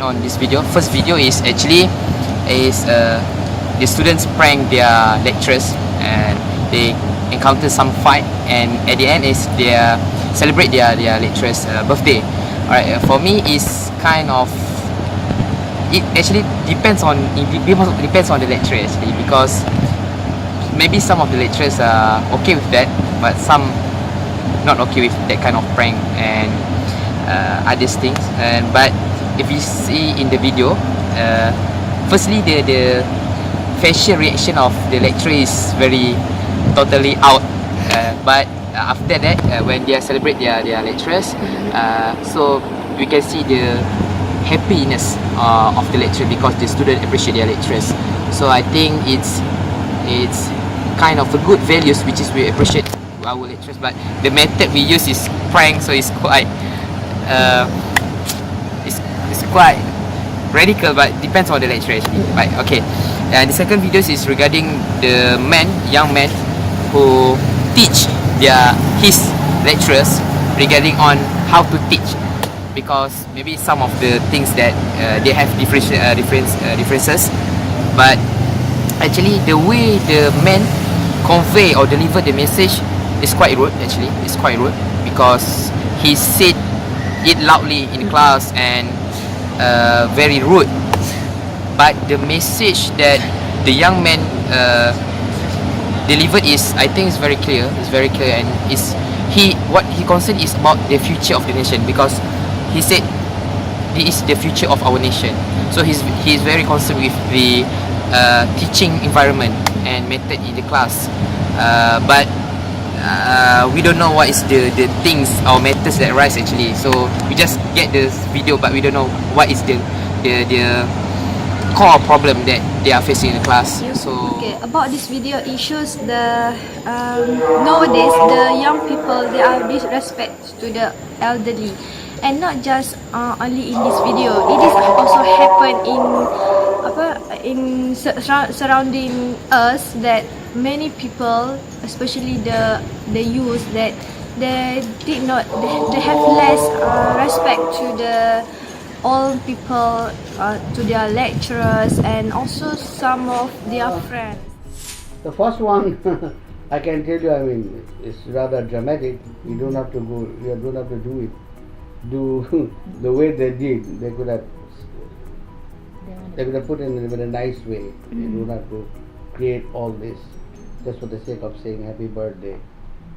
comment on this video. First video is actually the students prank their lecturers and they encounter some fight, and at the end is they celebrate their lecturer's birthday. Alright, for me is kind of, it actually depends on the lecturer actually, because maybe some of the lecturers are okay with that, but some not okay with that kind of prank and other things. But if you see in the video, firstly the facial reaction of the lecturer is very totally out, but after that when they celebrate their lecturers, so we can see the happiness of the lecturer because the student appreciate their lecturers. So I think it's kind of a good values which is we appreciate our lecturers, but the method we use is prank, so it's quite it's quite radical, but depends on the lecturer actually. Right, okay. And the second video is regarding the young man who teach his lecturers regarding on how to teach, because maybe some of the things that they have differences, but actually the way the man convey or deliver the message is quite rude. Actually, it's quite rude because he said it loudly in class and very rude. But the message that the young man delivered is, I think, is very clear. It's very clear, and what he concerned is about the future of the nation, because he said this is the future of our nation. So he's very concerned with the teaching environment and method in the class. But we don't know what is the things or methods that arise actually. So we just get this video, but we don't know what is the core problem that they are facing in the class. So okay, about this video, it shows the nowadays the young people, they are disrespect to the elderly, and not just only in this video. It is also happen in surrounding us, that many people, especially the youth, that they have less respect to the old people, to their lecturers, and also some of their friends. The first one, I can tell you, I mean, it's rather dramatic. You don't have to go. You don't have to do the way they did. They could have put in a nice way. You don't have to create all this just for the sake of saying happy birthday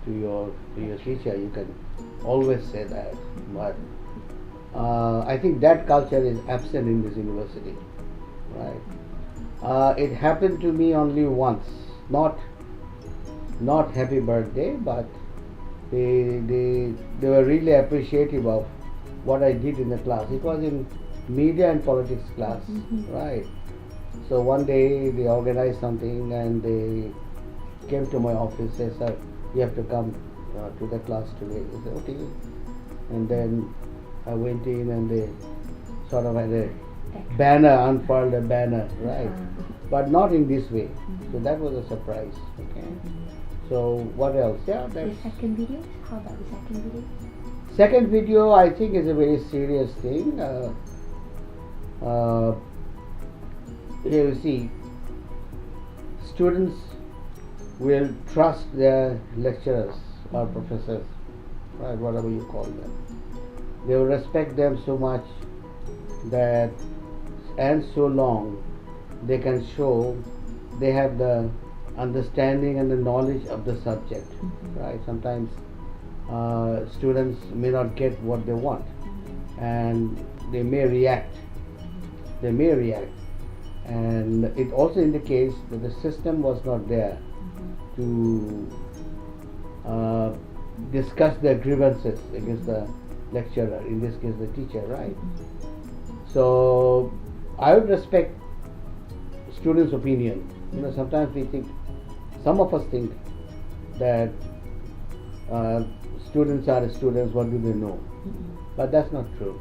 to your teacher. You can always say that, but I think that culture is absent in this university, right? It happened to me only once, not happy birthday, but they were really appreciative of what I did in the class. It was in media and politics class, right? So one day they organized something and they came to my office, said, "Sir, you have to come to the class today." I said, "Okay." And then I went in and they sort of had a banner, unfurled a banner, right? But not in this way. So that was a surprise. Okay. So what else? Yeah, that's the second video. How about the second video? Second video, I think, is a very serious thing. Here you see, students will trust their lecturers or professors, right? Whatever you call them. They will respect them so much that, and so long, they can show they have the understanding and the knowledge of the subject, right? Sometimes students may not get what they want, and they may react. And it also indicates that the system was not there to discuss their grievances against the lecturer, in this case the teacher, right? So I would respect students' opinion. You know, sometimes some of us think that students are students, what do they know? But that's not true.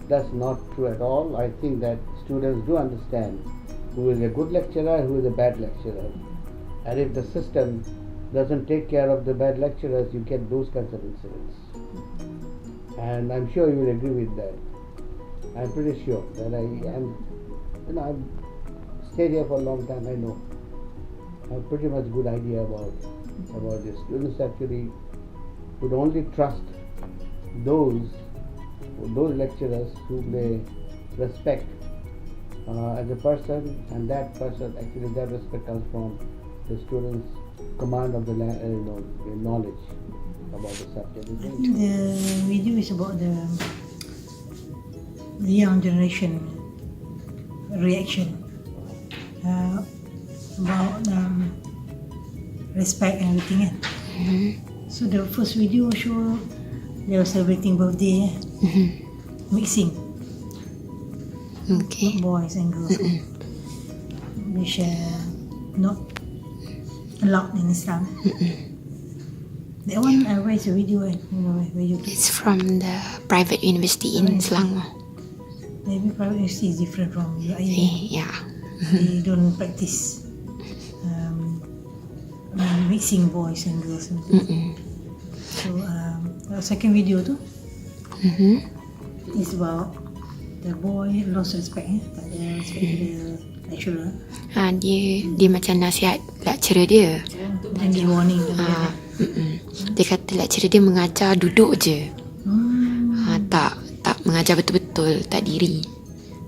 That's not true at all. I think that students do understand who is a good lecturer, who is a bad lecturer. And if the system doesn't take care of the bad lecturers, you get those kinds of incidents. And I'm sure you will agree with that. I'm pretty sure that I've stayed here for a long time. I know. I have pretty much good idea about this. Students actually would only trust those lecturers who they respect as a person, and that person actually that respect comes from the students' command of the the knowledge about the subject. The video is about the young generation reaction about respect and everything. So the first video show they were celebrating birthday, mixing Okay. boys and girls, which not allowed in Islam. That one where is the video? Where you It's from the private university in Selangor. maybe private university is different from iium. Yeah. They don't practice mixing boys and girls. So the second video tu is about the boy lost respect, tak ada respect to the lecturer. Dia macam nasihat lecturer dia. Dan give warning to the Dia kata lecturer dia mengajar duduk je. Tak mengajar betul-betul, tak diri.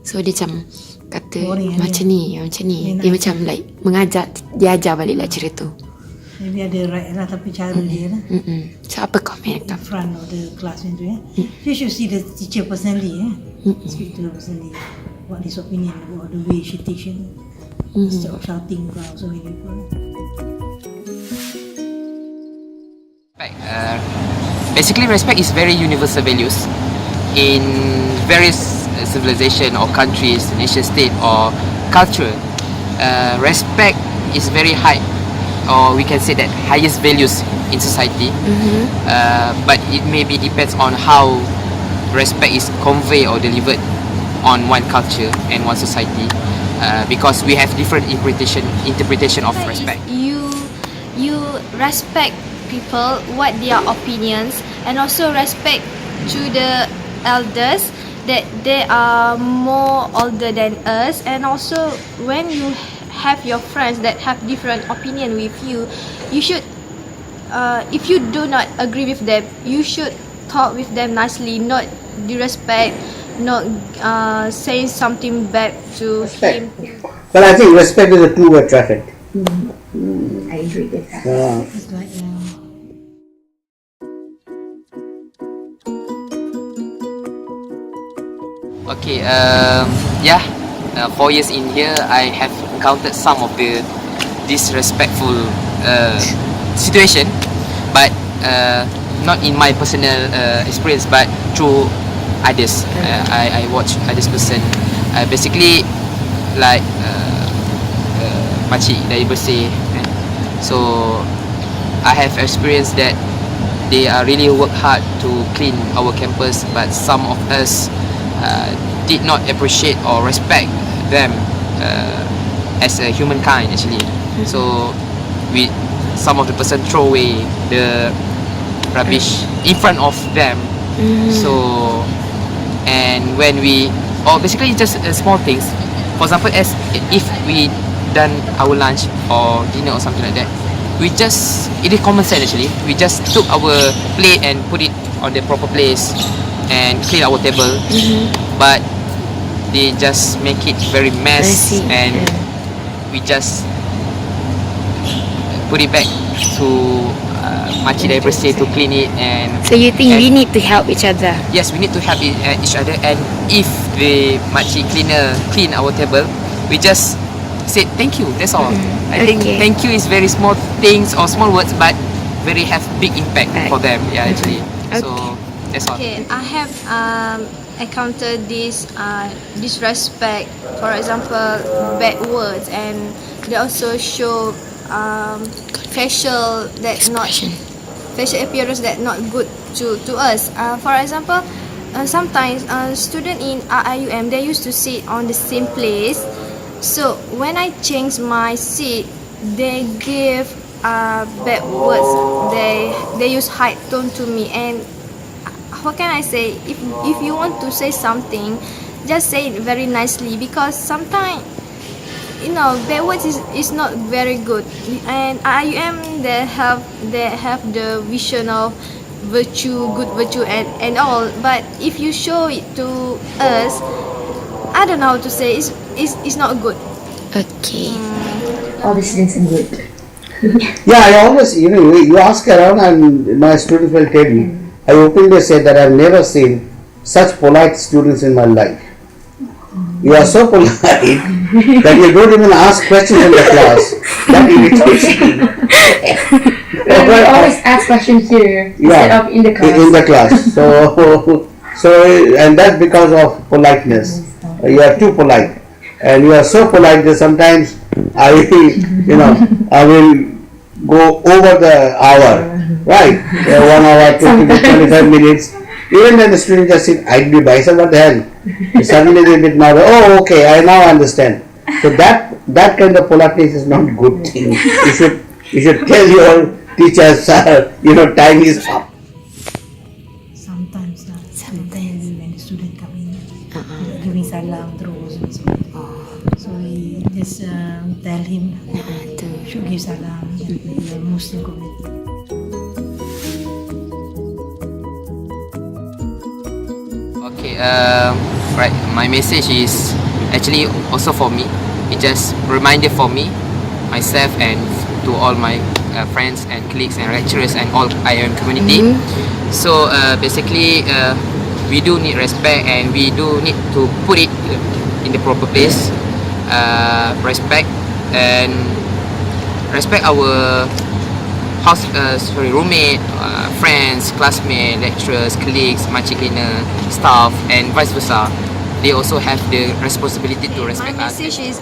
So dia macam kata Boring macam ni. Dia Dia nak macam like mengajar, dia ajar balik lecturer tu. maybe ada right lah, tapi cara dia lah So apa komen in kau? front of the class macam tu you should see the teacher personally speak to her personally what his opinion about the way she teach instead of shouting in front of so many people. Basically, respect is very universal values in various civilization or countries, nation state or culture. Respect is very high, or we can say that highest values in society. But it maybe depends on how respect is conveyed or delivered on one culture and one society, because we have different interpretation of respect. You respect people, what their opinions, and also respect to the elders that they are more older than us. And also when you have your friends that have different opinion with you, you should if you do not agree with them, you should talk with them nicely, not disrespect, not saying something bad to him. But I think respect is a two-way traffic. I agree with that. It's like Okay, 4 years in here, I have encountered some of the disrespectful situation, but not in my personal experience, but through others. I watch others person. Basically, like makcik dari bersih. So I have experienced that they are really work hard to clean our campus, but some of us did not appreciate or respect them as a humankind actually. So some of the person throw away the rubbish in front of them. So and when basically just small things. For example, as if we done our lunch or dinner or something like that, it is common sense actually. We just took our plate and put it on the proper place and clean our table. But they just make it very messy, and we just put it back to makcik dari bersih to clean it. And So you think we need to help each other? yes, we need to help each other. And if the makcik cleaner clean our table, we just say thank you, that's all. I think Okay. thank you is very small things or small words, but very have big impact for them, actually. So that's all. Okay, I have encountered this disrespect, for example, bad words, and they also show facial appearance that not good to us. For example, sometimes student in iium, they used to sit on the same place. So when I change my seat, they give bad words. They use high tone to me. And what can I say? If you want to say something, just say it very nicely, because sometimes bad words is not very good. And iium they have the vision of virtue, good virtue, and all. But if you show it to us, I don't know how to say, it's not good. Okay. All the students are good. Yeah, I always, you ask around and my students will tell you. I openly say that I've never seen such polite students in my life. You are so polite that you don't even ask questions in the class. That irritates me. We always ask questions here instead of in the class. In the class. And that's because of politeness. You are too polite. And you are so polite that sometimes I will go over the hour, right? 1 hour, 20 to 25 minutes. Even when the student just sit idly by, I said, what the hell? Suddenly they get now, oh, okay, I now understand. So that kind of politeness is not good thing. You should tell your teachers, time is up. Sometimes when the student come in, giving salam terus. So we just tell him should give salam in the Muslim community. Okay, right. My message is actually also for me. It's just reminder for me, myself, and to all my friends and colleagues and lecturers and all iium community. So basically, we do need respect, and we do need to put it in the proper place. Respect our roommate, friends, classmates, lecturers, colleagues, makcik cleaner, staff, and vice versa. They also have the responsibility to respect My us. message is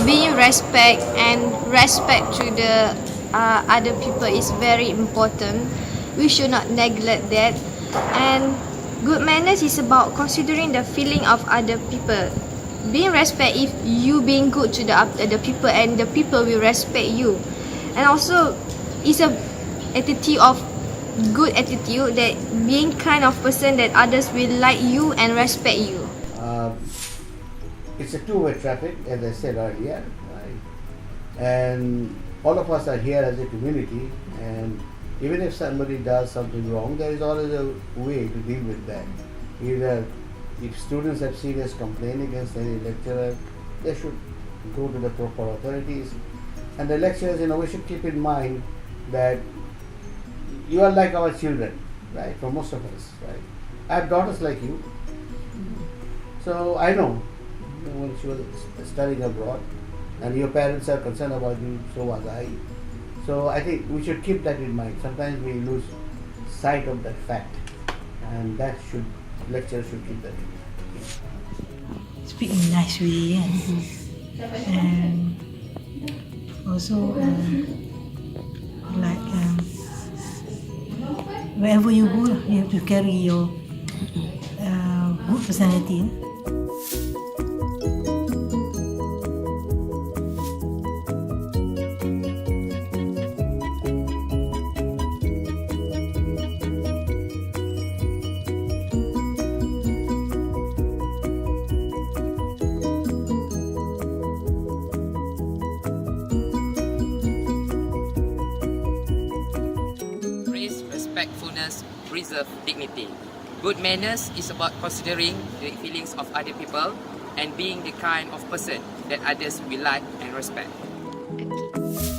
being respect, and respect to the other people is very important. We should not neglect that. And good manners is about considering the feeling of other people. Being respect if you being good to the people, and the people will respect you. And also, it's a attitude of good attitude, that being kind of person that others will like you and respect you. It's a two-way traffic, as I said earlier, right? And all of us are here as a community, and even if somebody does something wrong, there is always a way to deal with that. Either if students have serious complaint against any lecturer, they should go to the proper authorities. And the lecturers, we should keep in mind that you are like our children, right? For most of us, right? I have daughters like you, so I know when she was studying abroad, and your parents are concerned about you, so was I. So I think we should keep that in mind. Sometimes we lose sight of that fact, and lecturers should keep that in mind. Speak in a nice way, and also wherever you go, you have to carry your good personality. Respectfulness, preserve dignity. Good manners is about considering the feelings of other people and being the kind of person that others will like and respect. Okay.